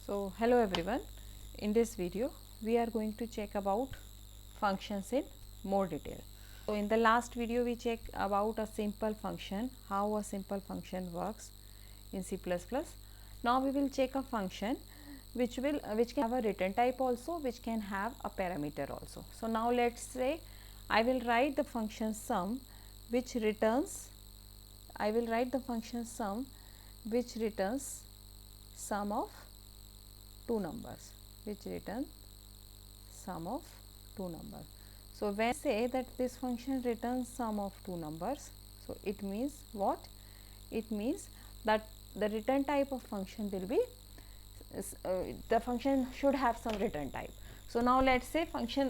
So hello everyone, in this video we are going to check about functions in more detail. So in the last video we checked about a simple function, how a simple function works in C++. Now we will check a function which can have a return type also, which can have a parameter also. So now let's say I will write the function sum which returns sum of two numbers, So when I say that this function returns sum of two numbers, so it means what? It means that the return type of function will be the function should have some return type. So now let's say function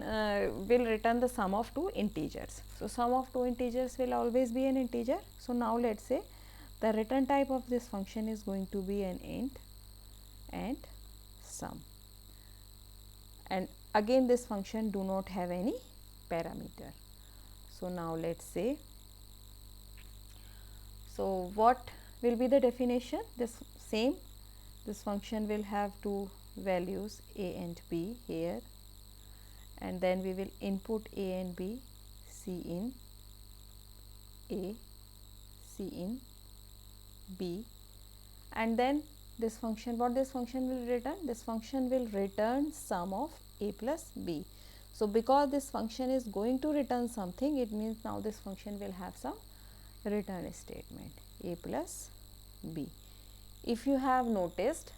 will return the sum of two integers. So sum of two integers will always be an integer. So now let's say the return type of this function is going to be an int and sum, and again this function do not have any parameter. So now let's say, so what will be the definition? This function will have two values a and b here, and then we will input a and b, c in a, c in b, and then this function, what this function will return? This function will return sum of a plus b. So because this function is going to return something, it means now this function will have some return statement, a plus b. If you have noticed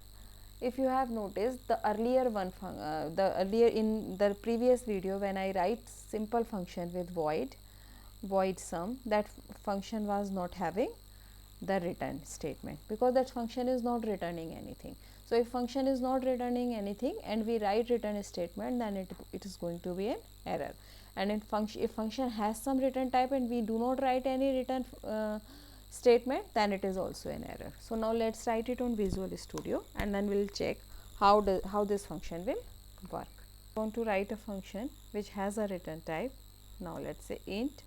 the earlier one, in the previous video when I write simple function with void sum, that function was not having the return statement because that function is not returning anything. So if function is not returning anything and we write return statement, then it is going to be an error. And if function has some return type and we do not write any return statement, then it is also an error. So now let's write it on Visual Studio and then we'll check how this function will work. I want to write a function which has a return type. Now let's say int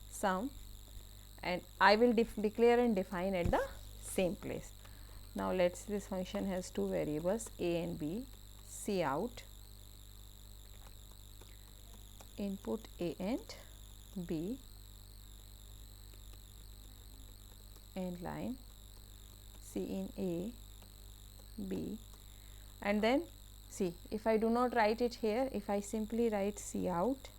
sum, and I will declare and define at the same place. Now let's say this function has two variables a and b. Cout input a and b, end line c in a, b, and then see, if I do not write it here, if I simply write cout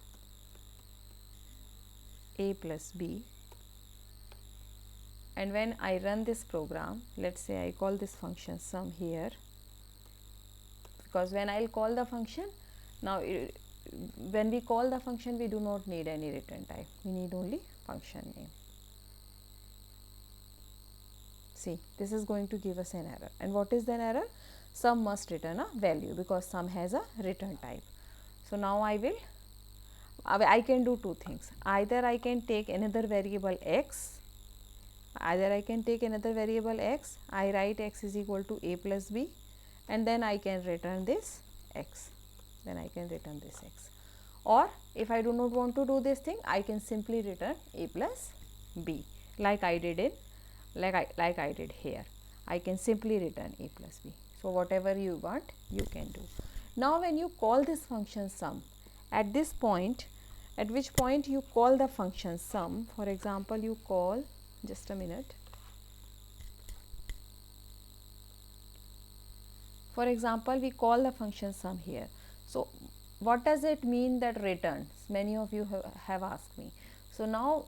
a plus b, and when I run this program, let's say I call this function sum here, because when I will call the function, now when we call the function we do not need any return type, we need only function name. See, this is going to give us an error, and what is the error? Sum must return a value because sum has a return type. So now I can do two things. Either I can take another variable x, I write x is equal to a plus b, and then I can return this x, or if I do not want to do this thing, I can simply return a plus b, like I did here. I can simply return a plus b. So whatever you want, you can do. Now when you call this function sum, at which point you call the function sum, for example you call, just a minute, for example we call the function sum here. So what does it mean that returns? Many of you have asked me. So now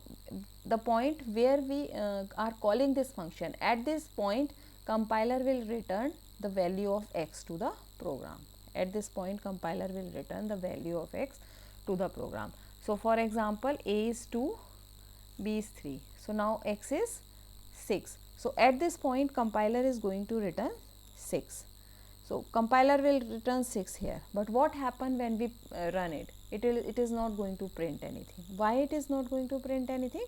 the point where we are calling this function, at this point compiler will return the value of x to the program. At this point compiler will return the value of x to the program. So for example a is 2, b is 3. So now x is 6. So at this point compiler is going to return 6. So compiler will return 6 here, but what happened when we run it? It is not going to print anything. Why it is not going to print anything?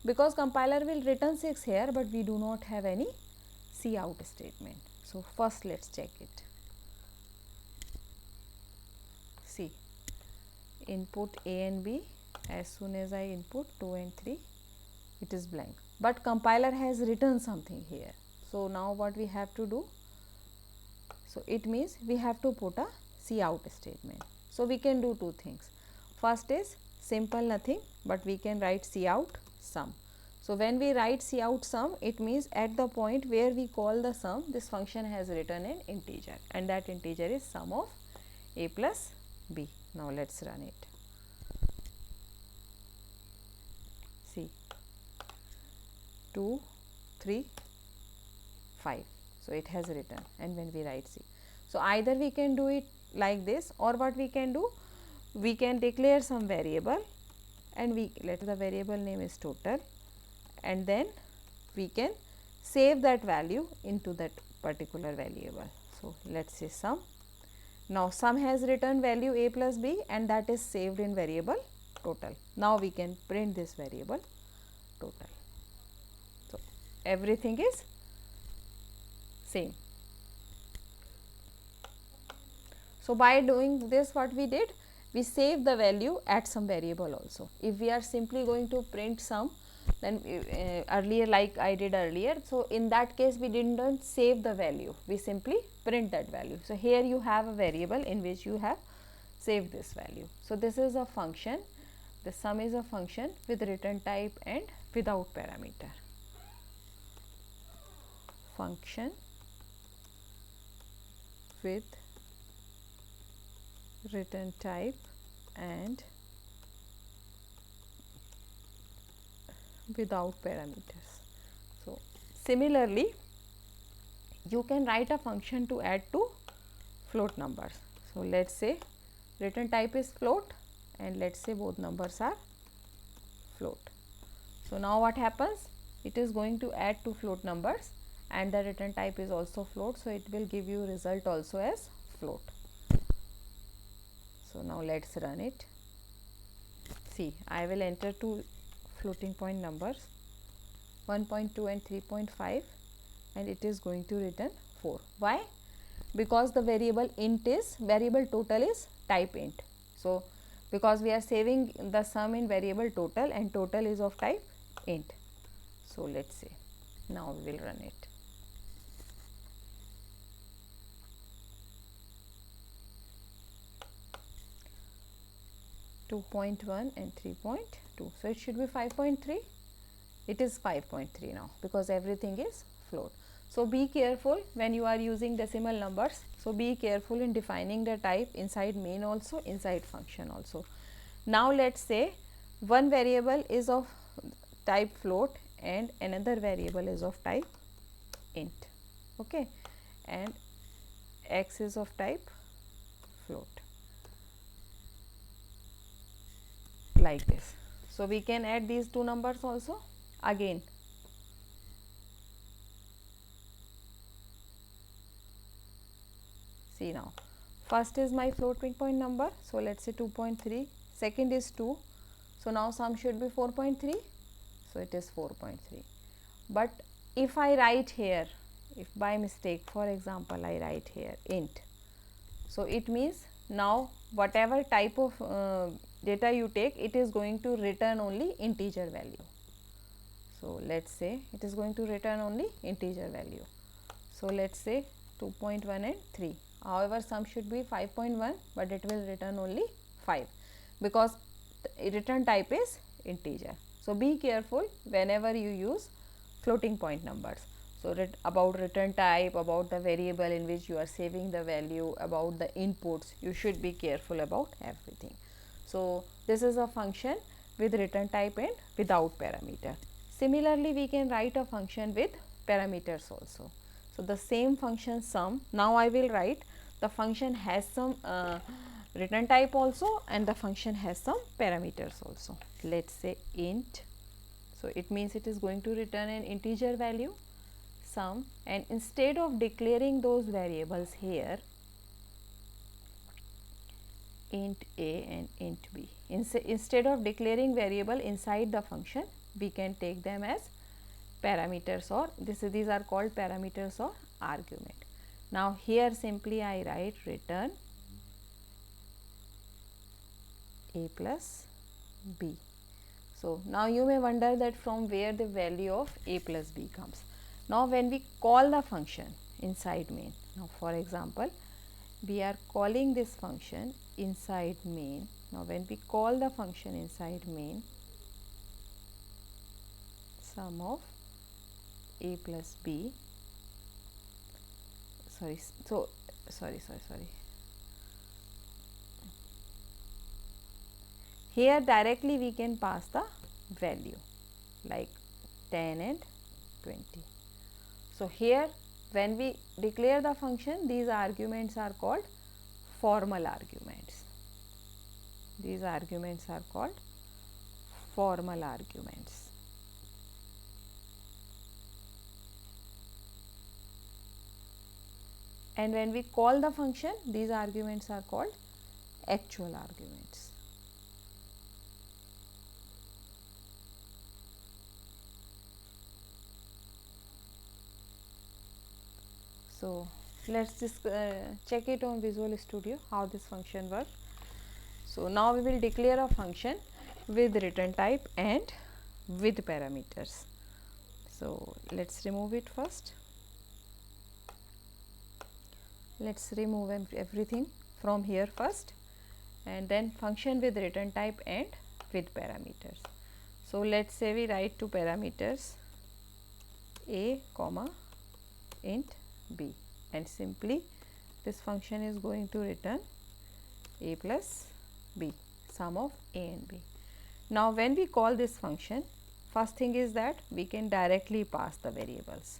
Because compiler will return 6 here, but we do not have any cout statement. So first let's check it. See, input a and b, as soon as I input 2 and 3, it is blank, but compiler has written something here. So now what we have to do? So it means we have to put a cout statement. So we can do two things. First is simple nothing, but we can write cout sum. So when we write cout sum, it means at the point where we call the sum, this function has written an integer, and that integer is sum of a plus b. Now let's run it. See, 2, 3, 5. So it has written, and when we write C. So either we can do it like this, or what we can do, we can declare some variable, and we let the variable name is total, and then we can save that value into that particular variable. So let's say sum. Now sum has written value a plus b, and that is saved in variable total. Now we can print this variable total. So everything is same. So by doing this, what we did, we save the value at some variable also. If we are simply going to print sum, then earlier, like I did earlier, so in that case we didn't save the value, we simply print that value. So here you have a variable in which you have saved this value. So this is a function, the sum is a function with return type and without parameter. Function with return type and without parameters. So similarly, you can write a function to add to float numbers. So let's say return type is float, and let's say both numbers are float. So now what happens, it is going to add to float numbers, and the return type is also float, so it will give you result also as float. So now let's run it. See, I will enter two floating point numbers 1.2 and 3.5, and it is going to return 4. Why? Because the variable total is type int. So because we are saving the sum in variable total, and total is of type int. So let's say now we will run it. (2.1) and 3.2. So it should be 5.3. It is 5.3 now because everything is float. So be careful when you are using decimal numbers. So be careful in defining the type inside main also, inside function also. Now let's say one variable is of type float and another variable is of type int. Okay, and x is of type float. Like this. So we can add these two numbers also. Again, see now, first is my floating point number, so let's say 2.3, second is 2, so now sum should be 4.3, so it is 4.3. But if I write here, if by mistake, for example, I write here int, so it means now whatever type of data you take, it is going to return only integer value. So let's say it is going to return only integer value. So let's say 2.1 and 3. However, sum should be 5.1, but it will return only 5 because return type is integer. So be careful whenever you use floating point numbers. So about return type, about the variable in which you are saving the value, about the inputs, you should be careful about everything. So this is a function with return type and without parameter. Similarly, we can write a function with parameters also. So the same function sum, now I will write the function has some return type also, and the function has some parameters also. Let's say int, so it means it is going to return an integer value, sum, and instead of declaring those variables here, int a and int b, instead of declaring variable inside the function, we can take them as parameters, or these are called parameters or argument. Now here simply I write return a plus b. So now you may wonder that from where the value of a plus b comes. Now when we call the function inside main, Now for example, we are calling this function inside main. Now when we call the function inside main, sum of a plus b, sorry, here directly we can pass the value like 10 and 20. So here when we declare the function, these arguments are called formal arguments. These arguments are called formal arguments. And when we call the function, these arguments are called actual arguments. So let's just check it on Visual Studio how this function works. So now we will declare a function with return type and with parameters. So let's remove it first. Let's remove everything from here first, and then function with return type and with parameters. So let's say we write two parameters a comma int b, and simply this function is going to return a plus b, sum of a and b. Now when we call this function, first thing is that we can directly pass the variables.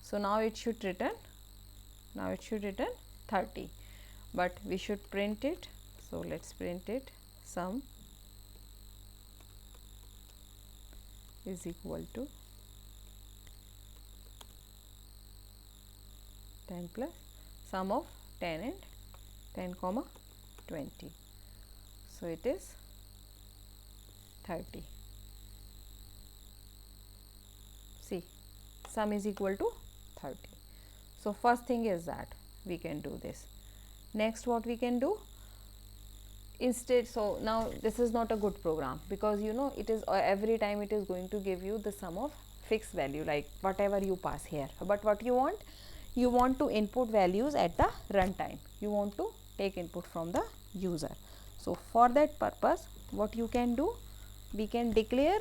So now it should return 30, but we should print it. So let's print it, sum is equal to 10 plus sum of 10 and 10 comma 20. So it is 30. See, sum is equal to 30. So first thing is that we can do this. Next what we can do, instead, so now this is not a good program, because you know it is every time it is going to give you the sum of fixed value, like whatever you pass here. But what you want to input values at the runtime. You want to take input from the user. So for that purpose, what you can do, we can declare.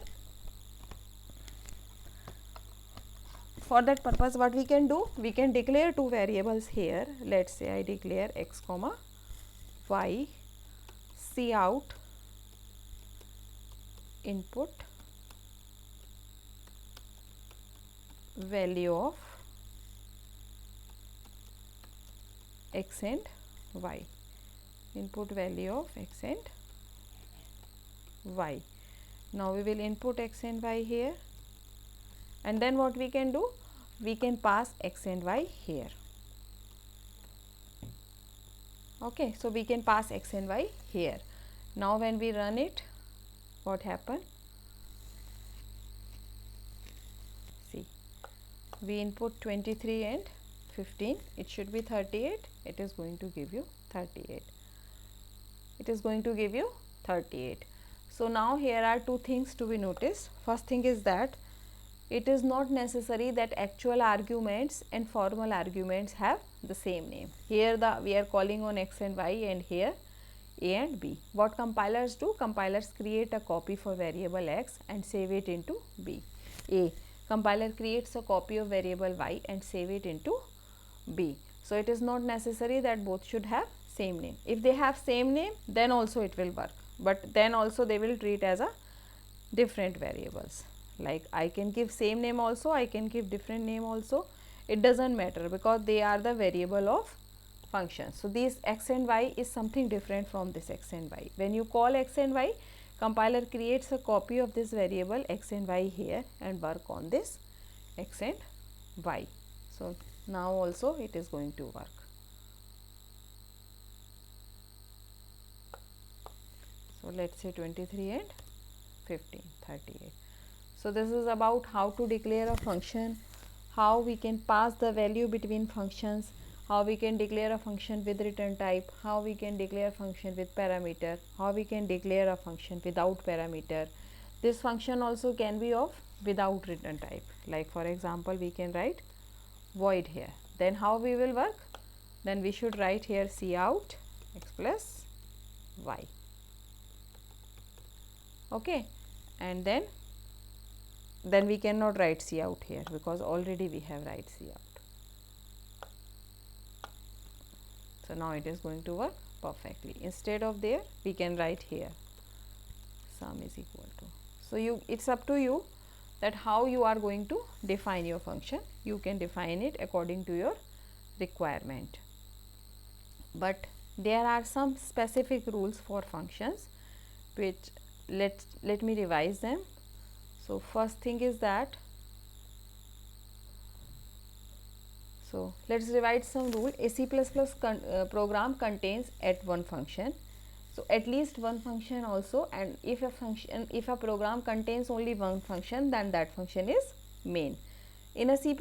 For that purpose, what we can do, we can declare two variables here. Let's say I declare x comma y, cout input value of x and y, input value of x and y. Now we will input x and y here, and then what we can do, we can pass x and y here. Okay, so we can pass x and y here. Now when we run it, what happen? See, we input 23 and 15, it should be 38, it is going to give you 38. It is going to give you 38. So now here are two things to be noticed. First thing is that it is not necessary that actual arguments and formal arguments have the same name. Here we are calling on x and y, and here a and b. What compilers do? Compilers create a copy for variable x and save it into b. A compiler creates a copy of variable y and save it into b. So it is not necessary that both should have same name. If they have same name, then also it will work, but then also they will treat as a different variables. Like I can give same name also, I can give different name also, it doesn't matter, because they are the variable of function. So this x and y is something different from this x and y. When you call x and y, compiler creates a copy of this variable x and y here and work on this x and y. So now also it is going to work. So let's say 23 and 15, 38. So this is about how to declare a function, how we can pass the value between functions, how we can declare a function with return type, how we can declare a function with parameter, how we can declare a function without parameter. This function also can be of without return type. Like for example, we can write void here. Then how we will work? Then we should write here Cout x plus y. Okay, and then we cannot write Cout here because already we have write Cout. So now it is going to work perfectly. Instead of there, we can write here sum is equal to. So it's up to you that how you are going to define your function. You can define it according to your requirement. But there are some specific rules for functions which let me revise them. So first thing is that, so let's revise some rule. A C++ program contains at one function, so at least one function also, and if a program contains only one function, then that function is main. In a C++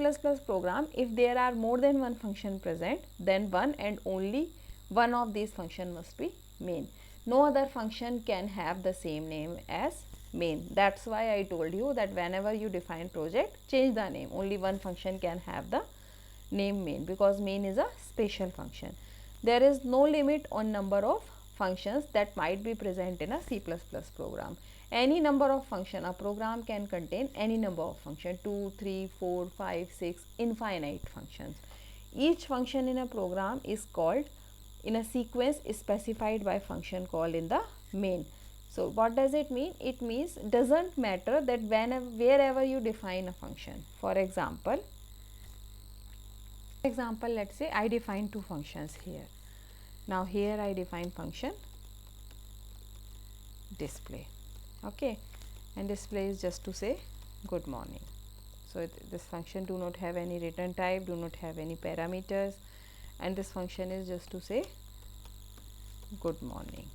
program, if there are more than one function present, then one and only one of these function must be main. No other function can have the same name as main. That's why I told you that whenever you define project, change the name. Only one function can have the name main, because main is a special function. There is no limit on number of functions that might be present in a C++ program. Any number of function, a program can contain any number of function, 2, 3, 4, 5, 6, infinite functions. Each function in a program is called in a sequence specified by function call in the main. So what does it mean? It means doesn't matter that wherever you define a function. For example, let's say I define two functions here. Now here I define function display, okay, and display is just to say good morning. So this function do not have any return type, do not have any parameters, and this function is just to say good morning.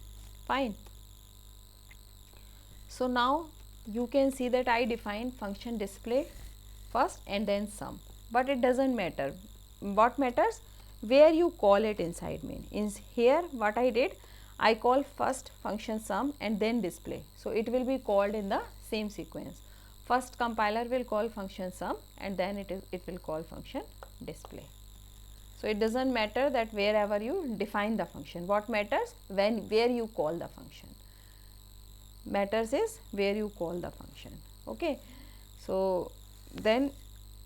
Fine. So now you can see that I define function display first and then sum, but it doesn't matter. What matters? Where you call it inside main. In here what I did, I call first function sum and then display. So it will be called in the same sequence. First compiler will call function sum and then it will call function display. So it doesn't matter that wherever you define the function. What matters? Where you call the function. Matters is where you call the function. Okay. So then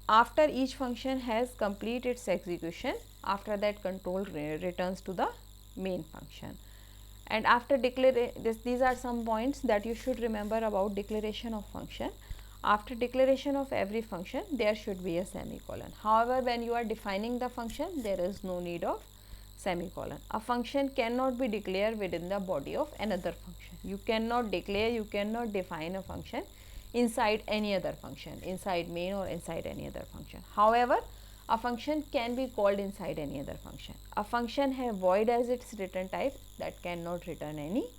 after each function has completed its execution, after that control returns to the main function. And after these are some points that you should remember about declaration of function. After declaration of every function, there should be a semicolon. However, when you are defining the function, there is no need of semicolon. A function cannot be declared within the body of another function. You cannot declare, you cannot define a function inside any other function, inside main or inside any other function. However, a function can be called inside any other function. A function has void as its return type that cannot return any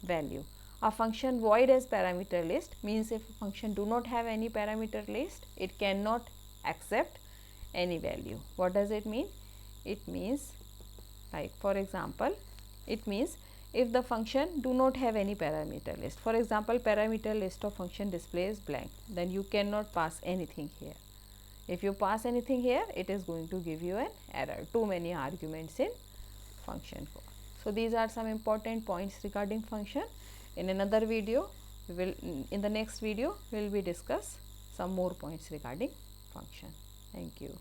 value. A function void as parameter list means if a function do not have any parameter list, it cannot accept any value. What does it mean? It means, like for example, it means if the function do not have any parameter list. For example, parameter list of function display is blank, then you cannot pass anything here. If you pass anything here, it is going to give you an error, too many arguments in function call. So these are some important points regarding function. In another video, in the next video, we will discuss some more points regarding function. Thank you.